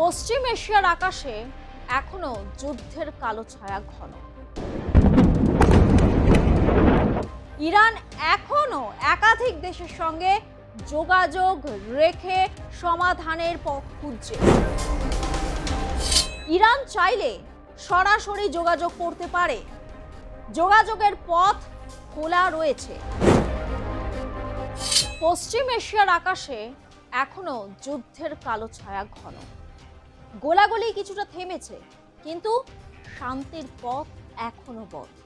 পশ্চিম এশিয়ার আকাশে এখনো যুদ্ধের কালো ছায়া ঘন। ইরান এখনো একাধিক দেশের সঙ্গে যোগাযোগ রেখে সমাধানের পথ খুঁজছে। ইরান চাইলে সরাসরি যোগাযোগ করতে পারে, যোগাযোগের পথ খোলা রয়েছে। পশ্চিম এশিয়ার আকাশে এখনো যুদ্ধের কালো ছায়া ঘন। গোলাগুলি কিছুটা থেমেছে, কিন্তু শান্তির পথ এখনো বন্ধ।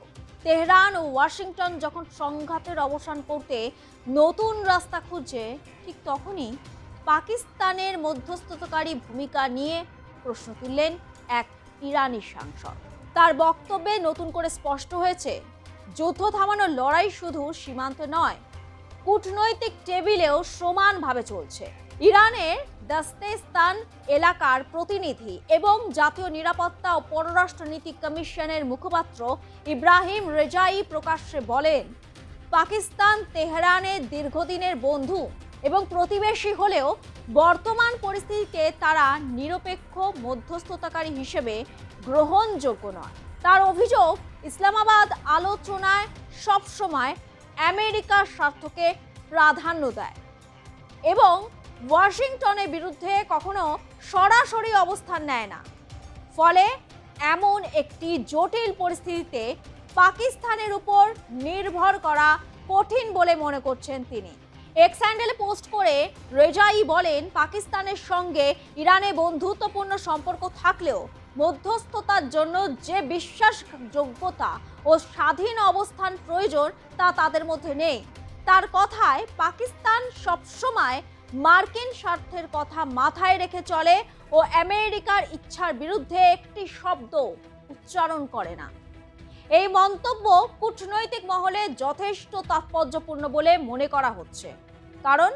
তেহরান ও ওয়াশিংটন যখন সংঘাতের অবসান করতে নতুন রাস্তা খুঁজছে, ঠিক তখনই পাকিস্তানের মধ্যস্থতাকারী ভূমিকা নিয়ে প্রশ্ন তুললেন এক ইরানি সাংসদ। তার বক্তব্যে নতুন করে স্পষ্ট হয়েছে, যুদ্ধ থামানোর লড়াই শুধু সীমান্তে নয়, কূটনৈতিক টেবিলেও সমানভাবে চলছে। ইরানের দাস্তেস্তান এলাকার প্রতিনিধি এবং জাতীয় নিরাপত্তা ও পররাষ্ট্রনীতি কমিশনের মুখপাত্র ইব্রাহিম রেজাই প্রকাশ্যে বলেন, পাকিস্তান তেহরানের দীর্ঘদিনের বন্ধু এবং প্রতিবেশী হলেও বর্তমান পরিস্থিতিতে তারা নিরপেক্ষ মধ্যস্থতাকারী হিসেবে গ্রহণযোগ্য নয়। তার অভিযোগ, ইসলামাবাদ আলোচনায় সবসময় আমেরিকার স্বার্থকে প্রাধান্য দেয় এবং ওয়াশিংটনের বিরুদ্ধে কখনো সরাসরি অবস্থান নেয় না। ফলে এমন একটি জটিল পরিস্থিতিতে পাকিস্তানের উপর নির্ভর করা কঠিন বলে মনে করছেন তিনি। এক্স হ্যান্ডেলে পোস্ট করে রেজাই বলেন, পাকিস্তানের সঙ্গে ইরানে বন্ধুত্বপূর্ণ সম্পর্ক থাকলেও মধ্যস্থতার জন্য যে বিশ্বাসযোগ্যতা ও স্বাধীন অবস্থান প্রয়োজন তা তাদের মধ্যে নেই। তার কথায়, পাকিস্তান সবসময় মার্কিন স্বার্থের কথা মাথায় রেখে চলে ও আমেরিকার ইচ্ছার বিরুদ্ধে একটি শব্দ উচ্চারণ করে না। এই মন্তব্য কূটনৈতিক মহলে যথেষ্ট তাৎপর্যপূর্ণ বলে মনে করা হচ্ছে, কারণ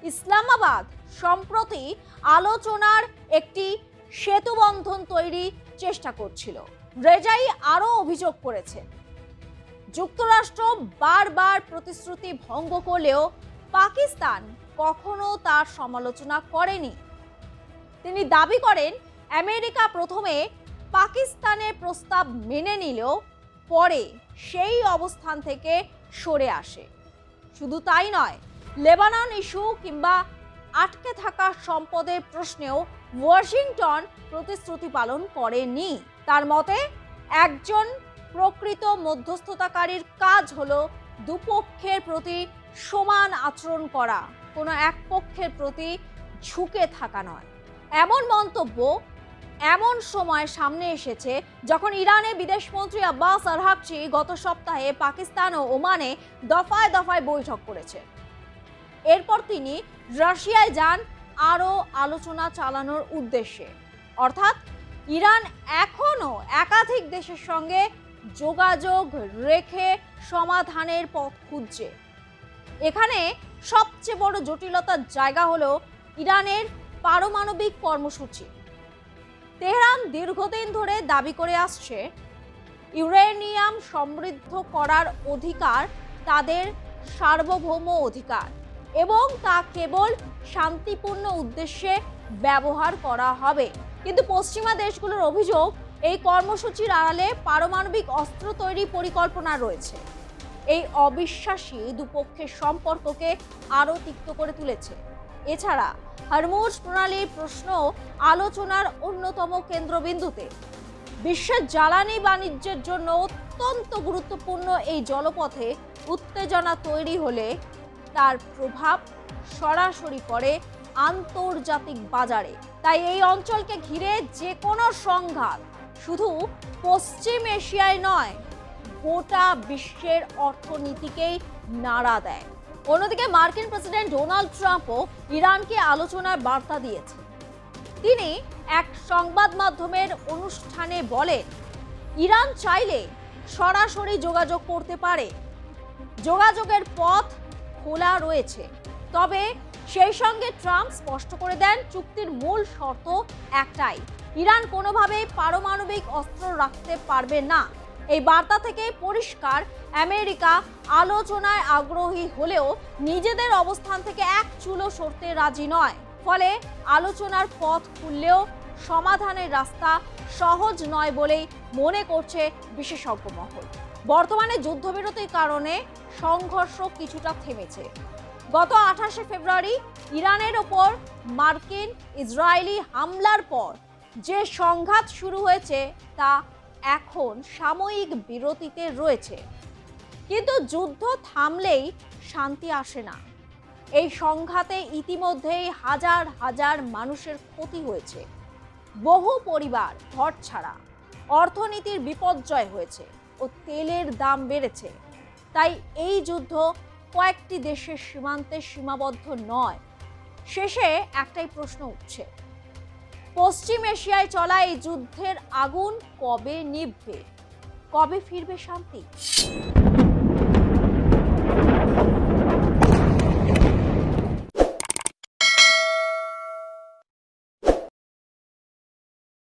ইসলামাবাদ সম্প্রতি আলোচনার একটি সেতুবন্ধন তৈরির চেষ্টা করছিল। রেজাই আরও অভিযোগ করেছেন, যুক্তরাষ্ট্র বারবার প্রতিশ্রুতি ভঙ্গ করলেও পাকিস্তান কখনো তার সমালোচনা করেনি। তিনি দাবি করেন, আমেরিকা প্রথমে পাকিস্তানের প্রস্তাব মেনে নিলেও পরে সেই অবস্থান থেকে সরে আসে। শুধু তাই নয়, লেবানন ইস্যু কিংবা আটকে থাকা সম্পদের প্রশ্নেও ওয়াশিংটন প্রতিশ্রুতি পালন করেনি। তার মতে, একজন প্রকৃত মধ্যস্থতাকারীর কাজ হলো দুপক্ষের প্রতি সমান আচরণ করা, কোনো এক পক্ষের প্রতি ঝুঁকে থাকা নয়। এমন মন্তব্য এমন সময় সামনে এসেছে যখন ইরানের বিদেশমন্ত্রী আব্বাস আরাগচি গত সপ্তাহে পাকিস্তান ও ওমানে দফায় দফায় বৈঠক করেছে। এরপর তিনি রাশিয়ায় যান আরও আলোচনা চালানোর উদ্দেশ্যে। অর্থাৎ ইরান এখনো একাধিক দেশের সঙ্গে যোগাযোগ রেখে সমাধানের পথ খুঁজছে। এখানে সবচেয়ে বড় জটিলতার জায়গা হলো ইরানের পারমাণবিক কর্মসূচি। তেহরান দীর্ঘদিন ধরে দাবি করে আসছে, ইউরেনিয়াম সমৃদ্ধ করার অধিকার তাদের সার্বভৌম অধিকার এবং তা কেবল শান্তিপূর্ণ উদ্দেশ্যে ব্যবহার করা হবে। কিন্তু পশ্চিমা দেশগুলোর অভিযোগ, এই কর্মসূচির আড়ালে পারমাণবিক অস্ত্র তৈরি পরিকল্পনা রয়েছে। এই অবিশ্বাসী দুপক্ষের সম্পর্ককে আরও তিক্ত করে তুলেছে। এছাড়া হরমুজ প্রণালীর প্রশ্ন আলোচনার অন্যতম কেন্দ্রবিন্দুতে। বিশ্বের জ্বালানি বাণিজ্যের জন্য অত্যন্ত গুরুত্বপূর্ণ এই জলপথে উত্তেজনা তৈরি হলে তার প্রভাব সরাসরি পড়ে আন্তর্জাতিক বাজারে। তাই এই অঞ্চলকে ঘিরে যে কোনো সংঘাত শুধু পশ্চিম এশিয়ায় নয়, গোটা বিশ্বের অর্থনীতিকেই নাড়া দেয়। অন্যদিকে মার্কিন প্রেসিডেন্ট ডোনাল্ড ট্রাম্পও ইরানকে আলোচনার বার্তা দিয়েছেন। তিনি এক সংবাদ মাধ্যমের অনুষ্ঠানে বলেন, ইরান চাইলে সরাসরি যোগাযোগ করতে পারে, যোগাযোগের পথ খোলা রয়েছে। তবে সেই সঙ্গে ট্রাম্প স্পষ্ট করে দেন, চুক্তির মূল শর্ত একটাই, ইরান কোনোভাবেই পারমাণবিক অস্ত্র রাখতে পারবে না। এই বার্তা থেকে পরিষ্কার, আমেরিকা আলোচনায় আগ্রহী হলেও নিজেদের অবস্থান থেকে এক চুলও সরতে রাজি নয়। ফলে আলোচনার পথ খুললেও সমাধানের রাস্তা সহজ নয় বলেই মনে করছে বিশেষজ্ঞ মহল। বর্তমানে যুদ্ধবিরতির কারণে সংঘর্ষ কিছুটা থেমেছে। গত 28শে ফেব্রুয়ারি ইরানের ওপর মার্কিন ইসরায়েলি হামলার পর যে সংঘাত শুরু হয়েছে তা এখন সাময়িক বিরতিতে রয়েছে, কিন্তু যুদ্ধ থামলেই শান্তি আসে না। এই সংঘাতে ইতিমধ্যেই হাজার হাজার মানুষের ক্ষতি হয়েছে, বহু পরিবার ঘরছাড়া, অর্থনীতির বিপর্যয় হয়েছে ও তেলের দাম বেড়েছে। তাই এই যুদ্ধ কয়েকটি দেশের সীমান্তে সীমাবদ্ধ নয়। শেষে একটাই প্রশ্ন উঠছে, পশ্চিম এশিয়ায় চলা এই যুদ্ধের আগুন কবে নিভবে? কবে ফিরবে শান্তি?